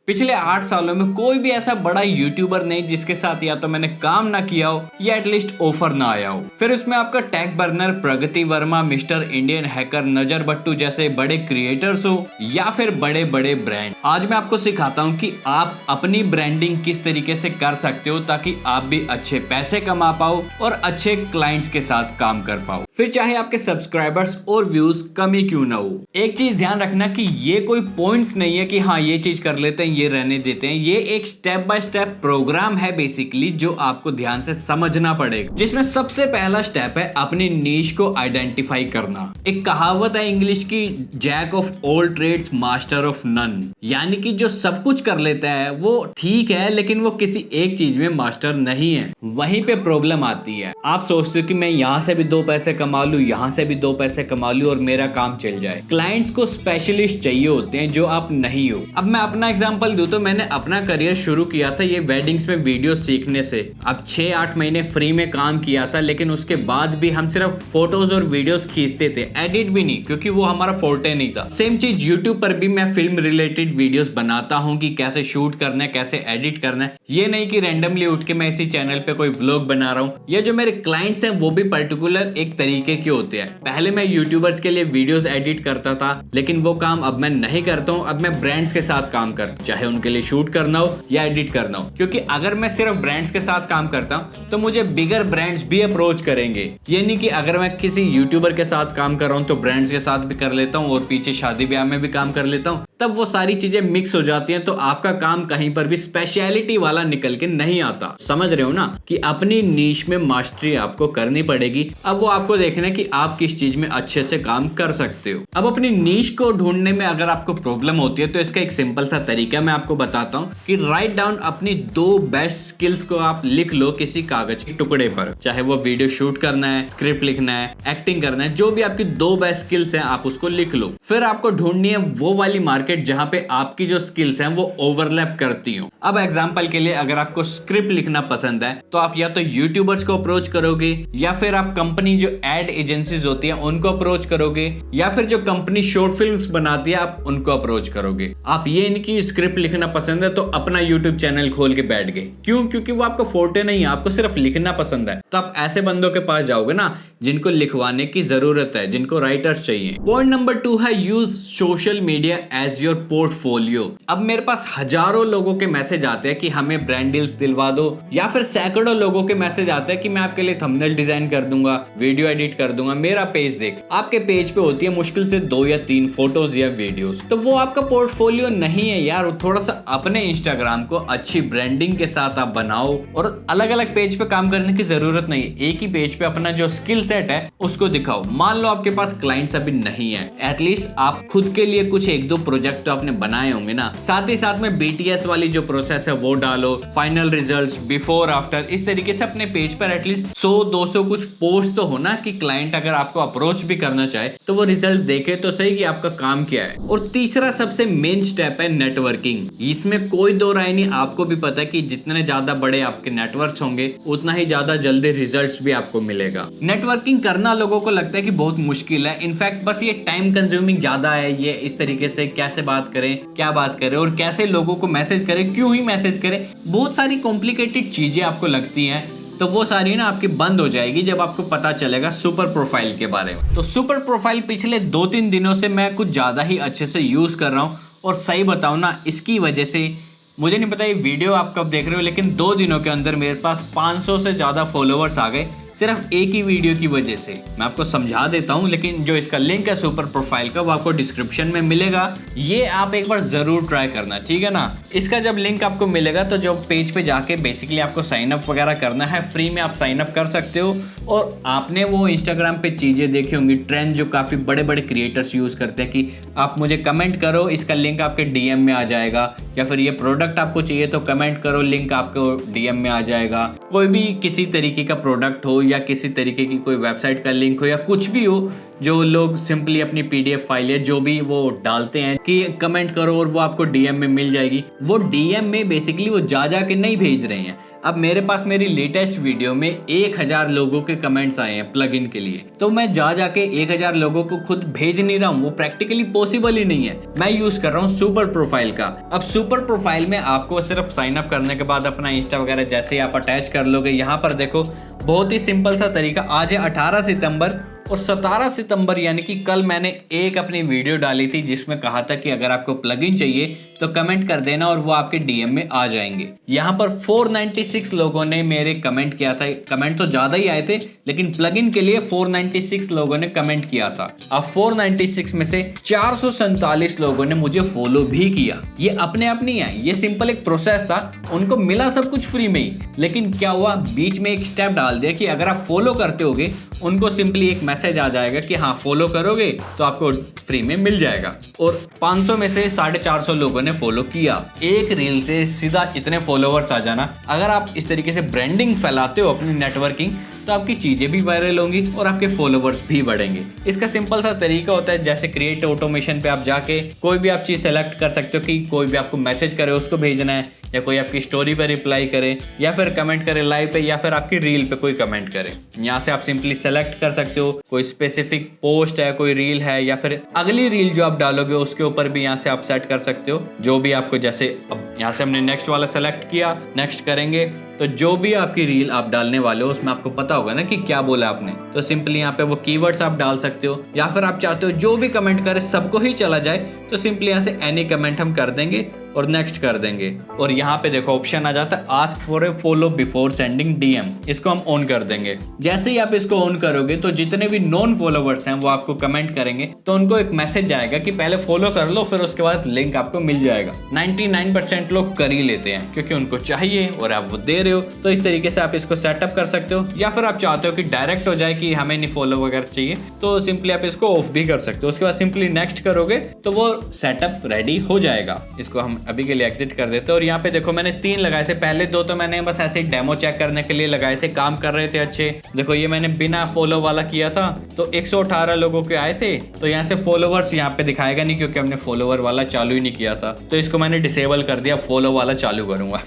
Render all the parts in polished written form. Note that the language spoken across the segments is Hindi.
पिछले 8 सालों में कोई भी ऐसा बड़ा यूट्यूबर नहीं जिसके साथ या तो मैंने काम ना किया हो या एटलीस्ट ऑफर ना आया हो। फिर उसमें आपका टेक बर्नर, प्रगति वर्मा, मिस्टर इंडियन हैकर, नजर बट्टू जैसे बड़े क्रिएटर्स हो या फिर बड़े बड़े ब्रांड। आज मैं आपको सिखाता हूँ कि आप अपनी ब्रांडिंग किस तरीके से कर सकते हो ताकि आप भी अच्छे पैसे कमा पाओ और अच्छे क्लाइंट्स के साथ काम कर पाओ, फिर चाहे आपके सब्सक्राइबर्स और व्यूज कमी क्यों ना हो। एक चीज ध्यान रखना कि ये कोई पॉइंट्स नहीं है कि हाँ ये चीज कर लेते हैं ये रहने देते हैं। ये एक स्टेप बाय स्टेप प्रोग्राम है बेसिकली जो आपको ध्यान से समझना पड़ेगा, जिसमें सबसे पहला स्टेप है अपनी नीश को आइडेंटिफाई करना। एक कहावत है इंग्लिश की, jack of all trades master of none, यानी कि जो सब कुछ कर लेता है वो ठीक है लेकिन वो किसी एक चीज में मास्टर नहीं है। वहीं पे प्रॉब्लम आती है। आप सोचते हो कि मैं यहाँ से भी 2 पैसे कमा लूं, यहाँ से भी 2 पैसे कमा लूं और मेरा काम चल जाए। क्लाइंट्स को स्पेशलिस्ट चाहिए होते हैं जो आप नहीं हो। अब मैं अपना एग्जांपल दूं तो मैंने अपना करियर शुरू किया था ये वेडिंग्स में वीडियो सीखने से। अब 6-8 महीने फ्री में काम किया था, लेकिन उसके बाद भी हम सिर्फ फोटोज और वीडियोस खींचते थे, एडिट भी नहीं, क्योंकि वो हमारा फोर्टे नहीं था। सेम चीज यूट्यूब पर भी मैं फिल्म रिलेटेड वीडियोस बनाता हूँ कि कैसे शूट करना है, कैसे एडिट करना है। ये नहीं कि रैंडमली उठ के मैं इसी चैनल पे कोई व्लॉग बना रहा हूँ। ये जो मेरे क्लाइंट्स हैं वो भी पर्टिकुलर एक तरीके के होते हैं। पहले मैं यूट्यूबर्स के लिए वीडियोस एडिट करता था, लेकिन वो काम अब मैं नहीं करता हूँ। अब मैं ब्रांड्स के साथ काम करता हूँ, चाहे उनके लिए शूट करना हो या एडिट करना हो, क्योंकि अगर मैं सिर्फ ब्रांड्स के साथ काम करता हूँ तो मुझे बिगर ब्रांड्स भी अप्रोच करेंगे। ये नहीं कि अगर मैं किसी यूट्यूबर के साथ काम कर रहा हूँ तो ब्रांड्स के साथ भी कर लेता हूँ और पीछे शादी ब्याह में भी काम कर लेता हूँ, तब वो सारी चीजें मिक्स हो जाती हैं तो आपका काम कहीं पर भी स्पेशलिटी वाला निकल के नहीं आता। समझ रहे हो ना कि अपनी नीश में मास्टरी आपको करनी पड़ेगी। अब वो आपको देखना है कि आप किस चीज में अच्छे से काम कर सकते हो। अब अपनी नीश को ढूंढने में अगर आपको प्रॉब्लम होती है तो इसका एक सिंपल सा तरीका मैं आपको बताता हूँ कि राइट डाउन अपनी 2 बेस्ट स्किल्स को आप लिख लो किसी कागज के टुकड़े पर। चाहे वो वीडियो शूट करना है, स्क्रिप्ट लिखना है, एक्टिंग करना है, जो भी आपकी 2 बेस्ट स्किल्स हैं आप उसको लिख लो। फिर आपको ढूंढनी है वो वाली मार्केट जहां पे आपकी जो स्किल्स हैं वो ओवरलैप करती हो। अब एग्जांपल के लिए अगर आपको स्क्रिप्ट लिखना पसंद है तो आप या तो यूट्यूबर्स को अप्रोच करोगे या फिर आप कंपनी जो एड एजेंसीज होती हैं उनको अप्रोच करोगे या फिर जो कंपनी शॉर्ट फिल्म्स बनाती है आप उनको अप्रोच करोगे। आप ये नहीं कि स्क्रिप्ट लिखना पसंद है तो अपना यूट्यूब चैनल खोल के बैठ गए। क्यों? क्योंकि वो आपको फोर्टे नहीं है, आपको सिर्फ लिखना पसंद है। तो आप ऐसे बंदों के पास जाओगे ना जिनको लिखवाने की जरूरत है, जिनको राइटर्स चाहिए। पॉइंट नंबर 2 है use social media as your portfolio. अब मेरे पास हजारों लोगों के मैसेज आते हैं कि हमें ब्रांड डील्स दिलवा दो, या फिर सैकड़ों लोगों के मैसेज आते हैं कि मैं आपके लिए थंबनेल डिजाइन कर दूंगा, वीडियो एडिट कर दूंगा, मेरा पेज देख। आपके पेज पे होती है मुश्किल से 2 या 3 फोटोज या वीडियोस, तो वो आपका पोर्टफोलियो नहीं है यार। थोड़ा सा अपने इंस्टाग्राम को अच्छी ब्रांडिंग के साथ आप बनाओ और अलग अलग पेज पे काम करने की जरूरत नहीं है। एक ही पेज पे अपना जो स्किल सेट है उसको दिखाओ। मान लो आपके पास क्लाइंट्स अभी नहीं है, एटलीस्ट आप खुद के लिए कुछ 1-2 प्रोजेक्ट तो आपने बनाए होंगे ना। साथ ही साथ में BTS वाली जो प्रोसेस है वो डालो, फाइनल रिजल्ट्स, बिफोर आफ्टर, इस तरीके से अपने पेज पर एटलीस्ट 100-200 कुछ पोस्ट तो हो ना कि क्लाइंट अगर आपको अप्रोच भी करना चाहे तो वो रिजल्ट देखे तो सही कि आपका काम क्या है। और तीसरा सबसे मेन स्टेप है नेटवर्किंग। इसमें कोई दो राय नहीं, आपको भी पता है कि जितने ज्यादा बड़े आपके नेटवर्क्स होंगे उतना ही ज्यादा जल्दी रिजल्ट्स भी आपको मिलेगा। नेटवर्किंग करना लोगों को लगता है कि बहुत मुश्किल है, इनफैक्ट बस ये टाइम कंज्यूमिंग ज्यादा है। ये इस तरीके से कैसे बात करें, क्या बात करें और कैसे लोगों को मैसेज करें, क्यों ही मैसेज करें, बहुत सारी कॉम्प्लिकेटेड चीजें आपको लगती हैं। तो वो सारी ना आपकी बंद हो जाएगी जब आपको पता चलेगा सुपर प्रोफाइल के बारे में। तो सुपर प्रोफाइल पिछले 2-3 दिनों से मैं कुछ ज्यादा ही अच्छे से यूज कर रहा हूँ और सही बताऊं ना इसकी वजह से, मुझे नहीं पता ये वीडियो आप कब देख रहे हो, लेकिन 2 दिनों के अंदर मेरे पास 500 से ज्यादा फॉलोअर्स आ गए सिर्फ एक ही वीडियो की वजह से। मैं आपको समझा देता हूं, लेकिन जो इसका लिंक है सुपर प्रोफाइल का वो आपको डिस्क्रिप्शन में मिलेगा। ये आप एक बार जरूर ट्राई करना, ठीक है ना। इसका जब लिंक आपको मिलेगा तो जो पेज पे जाके बेसिकली आपको साइन अप वगैरह करना है, फ्री में आप साइन अप कर सकते हो। और आपने वो इंस्टाग्राम पे चीजें देखी होंगी, ट्रेंड जो काफी बड़े बड़े क्रिएटर्स यूज करते हैं कि आप मुझे कमेंट करो, इसका लिंक आपके DM में आ जाएगा, या फिर ये प्रोडक्ट आपको चाहिए तो कमेंट करो, लिंक आपको DM में आ जाएगा। कोई भी किसी तरीके का प्रोडक्ट हो या किसी तरीके की कोई वेबसाइट का लिंक हो या कुछ भी हो, जो लोग सिंपली अपनी PDF फाइल है जो भी वो डालते हैं कि कमेंट करो और वो आपको DM में मिल जाएगी। वो DM में बेसिकली वो जा के नहीं भेज रहे हैं, अब मेरे पास मेरी लेटेस्ट वीडियो में 1000 लोगों के कमेंट्स आए हैं प्लगइन के लिए, तो मैं जाके 1000 लोगों को खुद भेज नहीं रहा हूँ, वो प्रैक्टिकली पॉसिबल ही नहीं है। मैं यूज कर रहा हूँ सुपर प्रोफाइल का। अब सुपर प्रोफाइल में आपको सिर्फ साइन अप करने के बाद अपना इंस्टा वगैरह जैसे ही आप अटैच कर लोगे, यहाँ पर देखो बहुत ही सिंपल सा तरीका। आज है 18 सितंबर और 17 सितंबर यानी कि कल मैंने एक अपनी वीडियो डाली थी जिसमें कहा था कि अगर आपको प्लगइन चाहिए तो कमेंट कर देना और वो आपके डीएम में आ जाएंगे। यहाँ पर 496 लोगों ने मेरे कमेंट किया था। कमेंट तो ज्यादा ही आए थे लेकिन प्लगइन के लिए 496 लोगों ने कमेंट किया था। अब 496 में से 447 लोगों ने मुझे फॉलो भी किया। ये अपने आप नहीं है, ये सिंपल एक प्रोसेस था। उनको मिला सब कुछ फ्री में ही, लेकिन क्या हुआ बीच में एक स्टेप डाल दिया कि अगर आप फॉलो करते होगे उनको सिंपली एक मैसेज आ जाएगा कि हाँ फॉलो करोगे तो आपको फ्री में मिल जाएगा। और 500 में से 450 लोगों ने फॉलो किया। एक रील से सीधा इतने फॉलोवर्स आ जाना। अगर आप इस तरीके से ब्रांडिंग फैलाते हो अपनी नेटवर्किंग तो आपकी चीजें भी वायरल होंगी और आपके फॉलोवर्स भी बढ़ेंगे। इसका सिंपल सा तरीका होता है, जैसे क्रिएट ऑटोमेशन पे आप जाके कोई भी आप चीज सेलेक्ट कर सकते हो कि कोई भी आपको मैसेज करे उसको भेजना है, या कोई आपकी स्टोरी पे रिप्लाई करे, या फिर कमेंट करे लाइव पे, या फिर आपकी रील पे कोई कमेंट करे। यहाँ से आप सिंपली सेलेक्ट कर सकते हो कोई स्पेसिफिक पोस्ट है, कोई रील है, या फिर अगली रील जो आप डालोगे उसके ऊपर भी यहाँ से आप सेट कर सकते हो जो भी आपको। जैसे अब यहाँ से हमने नेक्स्ट वाला सेलेक्ट किया, नेक्स्ट करेंगे तो जो भी आपकी रील आप डालने वाले हो उसमें आपको पता होगा ना कि क्या बोला आपने, तो सिंपली यहाँ पे वो कीवर्ड्स आप डाल सकते हो। या फिर आप चाहते हो जो भी कमेंट करे सबको ही चला जाए तो सिंपली यहाँ से एनी कमेंट हम कर देंगे और नेक्स्ट कर देंगे। और यहाँ पे देखो ऑप्शन आ जाता है ask for a follow before sending DM, इसको हम ऑन कर देंगे। जैसे ही आप इसको ऑन करोगे तो जितने भी नॉन फॉलोवर्स हैं वो आपको कमेंट करेंगे तो उनको एक मैसेज आएगा कि पहले फॉलो कर लो, फिर उसके बाद लिंक आपको मिल जाएगा। 99% लोग कर ही लेते हैं क्योंकि उनको चाहिए और आप वो दे रहे हो। तो इस तरीके से आप इसको सेटअप कर सकते हो। या फिर आप चाहते हो कि डायरेक्ट हो जाए कि हमें नहीं फॉलो वगैरह चाहिए तो सिंपली आप इसको ऑफ भी कर सकते हो। उसके बाद सिंपली नेक्स्ट करोगे तो वो सेटअप रेडी हो जाएगा। इसको हम अभी के लिए एग्जिट कर देते हैं। और यहाँ पे देखो मैंने 3 लगाए थे, पहले 2 तो मैंने बस ऐसे ही डेमो चेक करने के लिए लगाए थे, काम कर रहे थे अच्छे। देखो ये मैंने बिना फॉलो वाला किया था तो 118 लोगों के आए थे। तो यहाँ से फॉलोवर्स यहाँ पे दिखाएगा नहीं क्योंकि हमने फॉलोवर वाला चालू ही नहीं किया था, तो इसको मैंने डिसेबल कर दिया, फॉलो वाला चालू करूंगा।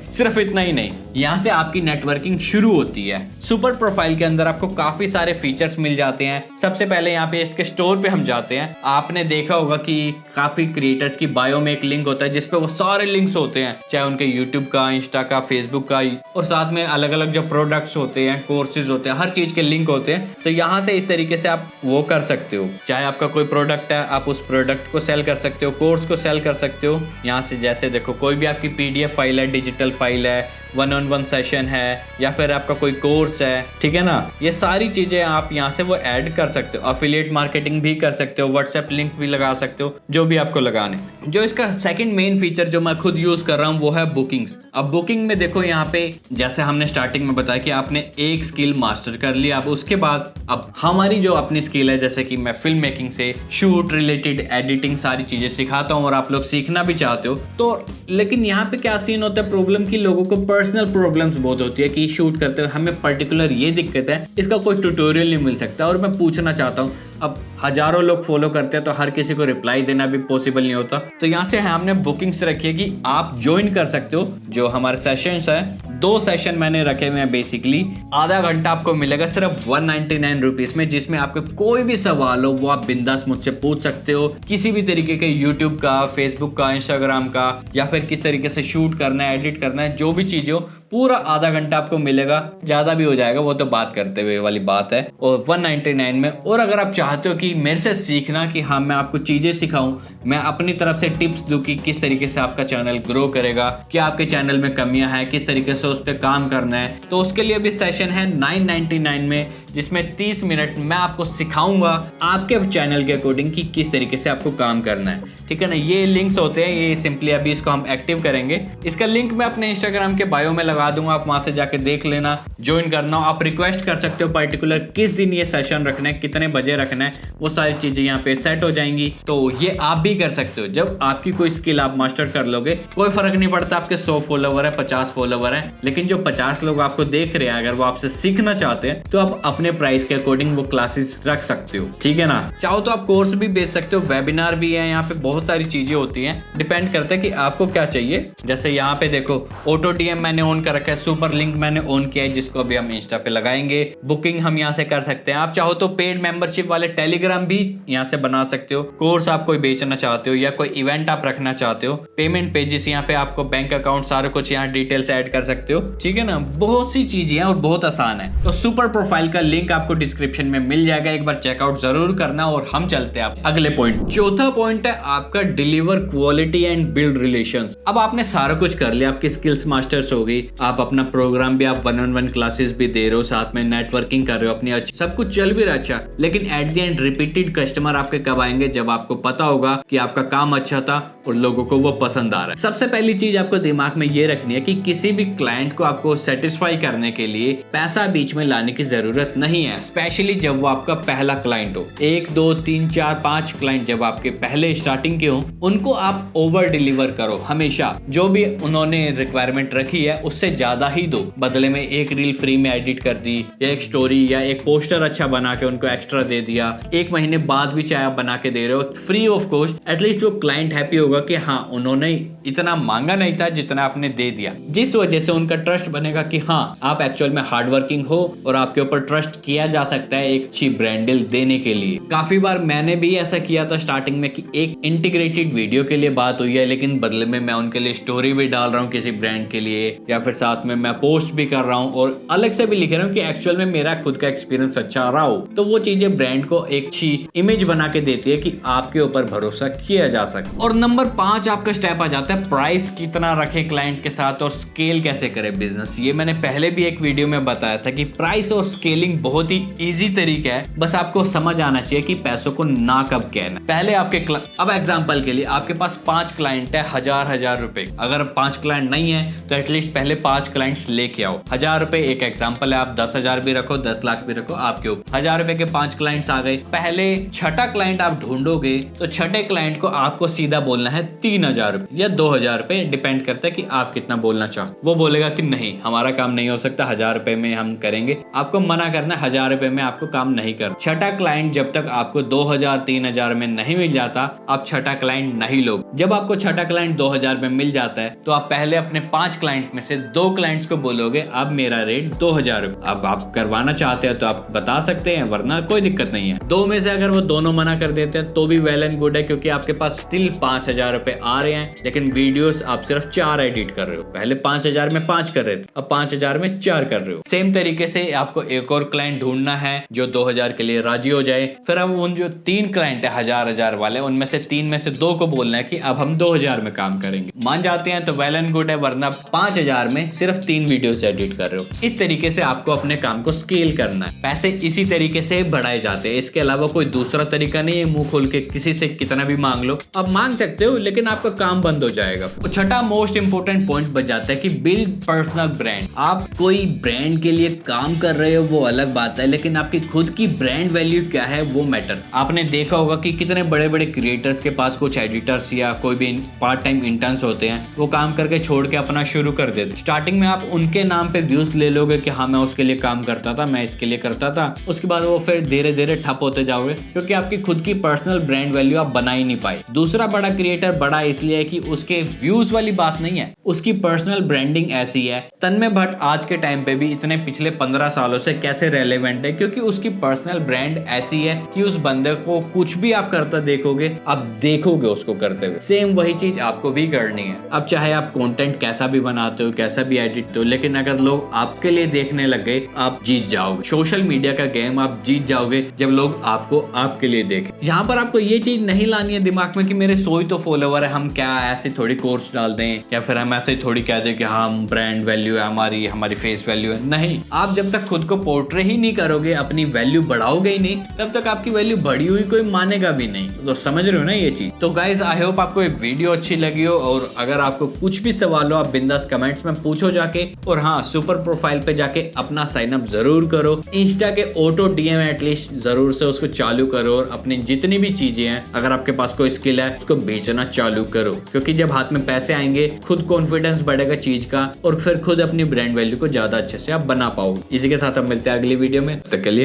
सिर्फ इतना ही नहीं, यहाँ से आपकी नेटवर्किंग शुरू होती है। सुपर प्रोफाइल के अंदर आपको काफी सारे फीचर्स मिल जाते हैं। सबसे पहले यहाँ पे इसके स्टोर पे हम जाते हैं। आपने देखा होगा कि काफी क्रिएटर्स की बायो में एक लिंक होता है जिसपे वो सारे लिंक्स होते हैं, चाहे उनके यूट्यूब का, इंस्टा का, फेसबुक का, और साथ में अलग अलग जो प्रोडक्ट्स होते हैं, कोर्सेज होते हैं, हर चीज के लिंक होते हैं। तो यहाँ से इस तरीके से आप वो कर सकते हो। चाहे आपका कोई प्रोडक्ट है आप उस प्रोडक्ट को सेल कर सकते हो, कोर्स को सेल कर सकते हो। यहाँ से जैसे देखो कोई भी आपकी पीडीएफ फाइल है, डिजिटल फाइल है, 1-on-1 सेशन है, या फिर आपका कोई कोर्स है, ठीक है ना, ये सारी चीजें आप यहाँ से वो ऐड कर सकते हो। अफिलिएट मार्केटिंग भी कर सकते हो, व्हाट्सएप लिंक भी लगा सकते हो, जो भी आपको लगाने। जो इसका सेकंड मेन फीचर जो मैं खुद यूज कर रहा हूँ वो है बुकिंग्स। अब बुकिंग में देखो यहाँ पे जैसे हमने स्टार्टिंग में बताया कि आपने एक स्किल मास्टर कर लिया, अब उसके बाद अब हमारी जो अपनी स्किल है, जैसे कि मैं फिल्म मेकिंग से शूट रिलेटेड एडिटिंग सारी चीजें सिखाता हूँ और आप लोग सीखना भी चाहते हो तो, लेकिन यहाँ पे क्या सीन होता है प्रॉब्लम की, लोगों को पर्सनल प्रॉब्लम्स बहुत होती है कि शूट करते हुए हमें पर्टिकुलर ये दिक्कत है, इसका कोई ट्यूटोरियल नहीं मिल सकता। और मैं पूछना चाहता हूँ, अब हजारों लोग फॉलो करते हैं तो हर किसी को रिप्लाई देना भी पॉसिबल नहीं होता। तो यहाँ से हमने बुकिंग्स रखी है कि आप ज्वाइन कर सकते हो। जो हमारे सेशंस है 2 सेशन मैंने रखे हुए हैं, बेसिकली आधा घंटा आपको मिलेगा सिर्फ 199 रुपीज में, जिसमें आपके कोई भी सवाल हो वो आप बिंदास मुझसे पूछ सकते हो। किसी भी तरीके के यूट्यूब का, फेसबुक का, इंस्टाग्राम का, या फिर किस तरीके से शूट करना है, एडिट करना है, जो भी चीजें हो पूरा आधा घंटा आपको मिलेगा। ज्यादा भी हो जाएगा वो तो बात करते हुए वाली बात है, और 199 में। और अगर आप चाहते हो कि मेरे से सीखना कि हाँ मैं आपको चीजें सिखाऊं, मैं अपनी तरफ से टिप्स दूं कि किस तरीके से आपका चैनल ग्रो करेगा, क्या आपके चैनल में कमियां हैं, किस तरीके से उस पर काम करना है, तो उसके लिए भी सेशन है 999 में, जिसमें 30 मिनट मैं आपको सिखाऊंगा आपके चैनल के अकॉर्डिंग कि किस तरीके से आपको काम करना है, ठीक है ना। ये लिंक्स होते हैं, ये सिंपली अभी इसको हम एक्टिव करेंगे। इसका लिंक मैं अपने इंस्टाग्राम के बायो में लगा दूंगा, आप वहां से जाके देख लेना, ज्वाइन करना हो। आप रिक्वेस्ट कर सकते हो पर्टिकुलर किस दिन ये सेशन रखना है, कितने बजे रखना है, वो सारी चीजें यहाँ पे सेट हो जाएंगी। तो ये आप भी कर सकते हो। जब आपकी कोई स्किल आप मास्टर कर लोगे, कोई फर्क नहीं पड़ता आपके 100 फॉलोवर है, 50 फॉलोवर है, लेकिन जो 50 लोग आपको देख रहे हैं, अगर वो आपसे सीखना चाहते हैं तो आप अपने प्राइस के अकॉर्डिंग वो क्लासेस रख सकते हो, ठीक है ना। चाहो तो आप कोर्स भी बेच सकते हो, वेबिनार भी है, यहाँ पे बहुत सारी चीजें होती हैं, डिपेंड करता है कि आपको क्या चाहिए। जैसे यहाँ पे देखो ऑटो डीएम मैंने ऑन कर कर रखा है, सुपर लिंक मैंने ऑन किया है जिसको अभी हम इंस्टा पे लगाएंगे। बुकिंग हम यहाँ से कर सकते हैं। आप चाहो तो पेड मेंबरशिप वाले टेलीग्राम भी यहाँ से बना सकते हो। कोर्स आप कोई बेचना चाहते हो या कोई इवेंट आप रखना चाहते हो, पेमेंट पेजेस यहाँ पे आपको बैंक अकाउंट सारा कुछ यहाँ डिटेल्स ऐड कर सकते हो, ठीक है ना। बहुत सी चीजें हैं और बहुत आसान है। तो सुपर प्रोफाइल का लिंक आपको डिस्क्रिप्शन में मिल जाएगा, एक बार चेकआउट जरूर करना। और हम चलते हैं अगले पॉइंट। चौथा पॉइंट है आपका deliver quality and build relations. अब आपने सारा कुछ कर लिया, आपकी स्किल्स मास्टर्स हो गई, आप अपना प्रोग्राम भी, आप 1-on-1 क्लासेस भी दे रहे हो, साथ में नेटवर्किंग कर रहे हो अपनी, सब कुछ चल भी रहा अच्छा, लेकिन at the end repeated customer आपके कब आएंगे? जब आपको पता होगा कि आपका काम अच्छा था और लोगों को वो पसंद आ रहा है। सबसे पहली चीज आपको दिमाग में ये रखनी है कि किसी भी क्लाइंट को आपको सेटिस्फाई करने के लिए पैसा बीच में लाने की जरूरत नहीं है, स्पेशली जब वो आपका पहला क्लाइंट हो। 1, 2, 3, 4, 5 क्लाइंट जब आपके पहले स्टार्टिंग के हो, उनको आप ओवर डिलीवर करो हमेशा। जो भी उन्होंने रिक्वायरमेंट रखी है उससे ज्यादा ही दो। बदले में एक रील फ्री में एडिट कर दी, या एक स्टोरी या एक पोस्टर अच्छा बना के उनको एक्स्ट्रा दे दिया, 1 महीने बाद भी चाहे आप बना के दे रहे हो फ्री ऑफ कॉस्ट, एटलीस्ट वो क्लाइंट हैप्पी होगा कि हाँ उन्होंने इतना मांगा नहीं था जितना आपने दे दिया। जिस वजह से उनका ट्रस्ट बनेगा कि हाँ आप एक्चुअल में हार्ड वर्किंग हो और आपके ऊपर ट्रस्ट किया जा सकता है एक अच्छी ब्रांड डील देने के लिए। काफी बार मैंने भी ऐसा किया था स्टार्टिंग में कि एक इंटीग्रेटेड वीडियो के लिए बात हुई है, लेकिन बदले में मैं उनके लिए स्टोरी भी डाल रहा हूँ किसी ब्रांड के लिए, या फिर साथ में मैं पोस्ट भी कर रहा हूँ और अलग से भी लिख रहा हूँ कि एक्चुअल में मेरा खुद का एक्सपीरियंस अच्छा आ रहा हो। तो वो चीजें ब्रांड को एक अच्छी इमेज बना के देती है कि आपके ऊपर भरोसा किया जा सकता है। और नंबर 5 आपका स्टेप आ जाता है प्राइस कितना रखे क्लाइंट के साथ और स्केल कैसे करे बिजनेस। ये मैंने पहले भी एक वीडियो में बताया था कि प्राइस और स्केलिंग बहुत ही इजी तरीका है, बस आपको समझ आना चाहिए कि पैसों को ना कब कहना। पहले आपके अब एग्जांपल के लिए आपके पास 5 क्लाइंट है, 1000 रुपए। अगर 5 क्लाइंट नहीं है तो एटलीस्ट पहले 5 क्लाइंट्स लेके आओ। 1000 रुपए एक एग्जांपल है, आप 10,000 भी रखो, 10 लाख भी रखो, आपके ऊपर। 1000 रुपए के 5 क्लाइंट्स आ गए। पहले छठा क्लाइंट आप ढूंढोगे तो छठे क्लाइंट को आपको सीधा बोलना है 3000 रुपए या 2000 रुपए, डिपेंड करता है कि आप कितना बोलना चाहो। वो बोलेगा कि नहीं हमारा काम नहीं हो सकता, 1000 रुपए में हम करेंगे। आपको मना करना है 1000 रुपए में आपको काम नहीं कर। छठा क्लाइंट जब तक आपको 2000-3000 में नहीं मिल जाता आप छठा क्लाइंट नहीं लो। जब आपको छठा क्लाइंट 2000 में मिल जाता है तो आप पहले अपने 5 क्लाइंट में से 2 क्लाइंट्स को बोलोगे अब मेरा रेट 2000 रुपए। अब आप करवाना चाहते हैं तो आप बता सकते हैं, वरना कोई दिक्कत नहीं है। 2 में से अगर वो दोनों मना कर देते हैं तो भी वेल एंड गुड है, क्योंकि आपके पास स्टिल 5000 रुपए आ रहे हैं, लेकिन वीडियोस आप सिर्फ 4 एडिट कर रहे हो। पहले 5000 में 5 कर रहे थे, अब 5000 में 4 कर रहे हो। सेम तरीके से आपको एक और क्लाइंट ढूंढना है जो 2000 के लिए राजी हो जाए। फिर अब उन जो 3 क्लाइंट है 1000 वाले, उनमें से 3 में से 2 को बोलना है कि अब हम 2000 में काम करेंगे। मान जाते हैं तो वेल एंड गुड है, वरना 5000 में सिर्फ 3 वीडियोस एडिट कर रहे हो। इस तरीके से आपको अपने काम को स्केल करना है। पैसे इसी तरीके से बढ़ाए जाते हैं, इसके अलावा कोई दूसरा तरीका नहीं है। मुंह खोल के किसी से कितना भी मांग लो, अब मांग सकते हो लेकिन आपका काम बंद हो जाएगा। तो छठा मोस्ट इंपोर्टेंट पॉइंट बच जाता है कि बिल्ड पर्सनल ब्रांड। आप कोई ब्रांड के लिए काम कर रहे हो वो अलग बात है, लेकिन आपकी खुद की ब्रांड वैल्यू क्या है वो मैटर। आपने देखा होगा कि कितने बड़े बड़े क्रिएटर्स के पास कुछ एडिटर्स या कोई भी पार्ट टाइम इंटर्न्स होते हैं, वो काम करके छोड़ के अपना शुरू कर देते। स्टार्टिंग में आप उनके नाम पे व्यूज ले लोगे कि हाँ मैं उसके लिए काम करता था, मैं इसके लिए करता था। उसके बाद वो फिर धीरे धीरे ठप होते जाओगे, क्योंकि आपकी खुद की पर्सनल ब्रांड वैल्यू आप बना ही नहीं पाए। दूसरा बड़ा क्रिएटर बड़ा इसलिए है कि उसके व्यूज वाली बात नहीं है, उसकी पर्सनल ब्रांडिंग ऐसी है। तन्मय भट्ट आज के टाइम पे भी इतने पिछले 15 सालों से कैसे रेलेवेंट है, क्योंकि उसकी पर्सनल ब्रांड ऐसी है कि उस बंदे को कुछ भी आप करता देखोगे, आप देखोगे उसको करते हुए। सेम वही चीज आपको भी करनी है। अब चाहे आप कंटेंट कैसा भी बनाते हो, कैसा भी एडिट हो, लेकिन अगर लोग आपके लिए देखने लग गए, आप जीत जाओगे। सोशल मीडिया का गेम आप जीत जाओगे जब लोग आपको आपके लिए देखें। यहाँ पर आपको ये चीज नहीं लानी है दिमाग में कि मेरे 100 ही तो फॉलोवर है, हम क्या ऐसे थोड़ी कोर्स डाल दें, या फिर हम ऐसे थोड़ी कह दें कि हाँ ब्रांड वैल्यू है हमारी फेस वैल्यू है। नहीं, आप जब तक खुद को पोर्ट्रे ही नहीं करोगे, अपनी वैल्यू बढ़ाओगे ही नहीं, तब तक आपकी वैल्यू बढ़ी हुई कोई मानेगा भी नहीं। तो समझ रहे हो ना ये चीज। तो गाइज आई होप आपको ये वीडियो अच्छी लगी हो, और अगर आपको कुछ भी सवाल हो आप बिंदास कमेंट्स में पूछो जाके। और हाँ, सुपर प्रोफाइल पे जाके अपना साइन अप जरूर करो। इंस्टा के ऑटो डीएम एटलीस्ट जरूर से उसको चालू करो, और अपनी जितनी भी चीजें हैं, अगर आपके पास कोई स्किल है उसको बेचना चालू करो, क्योंकि जब हाथ में पैसे आएंगे खुद कॉन्फिडेंस बढ़ेगा चीज का, और फिर खुद अपनी ब्रांड वैल्यू को ज्यादा अच्छे से आप बना पाओगे। इसी के साथ हम मिलते हैं अगली वीडियो में, तब तक के लिए।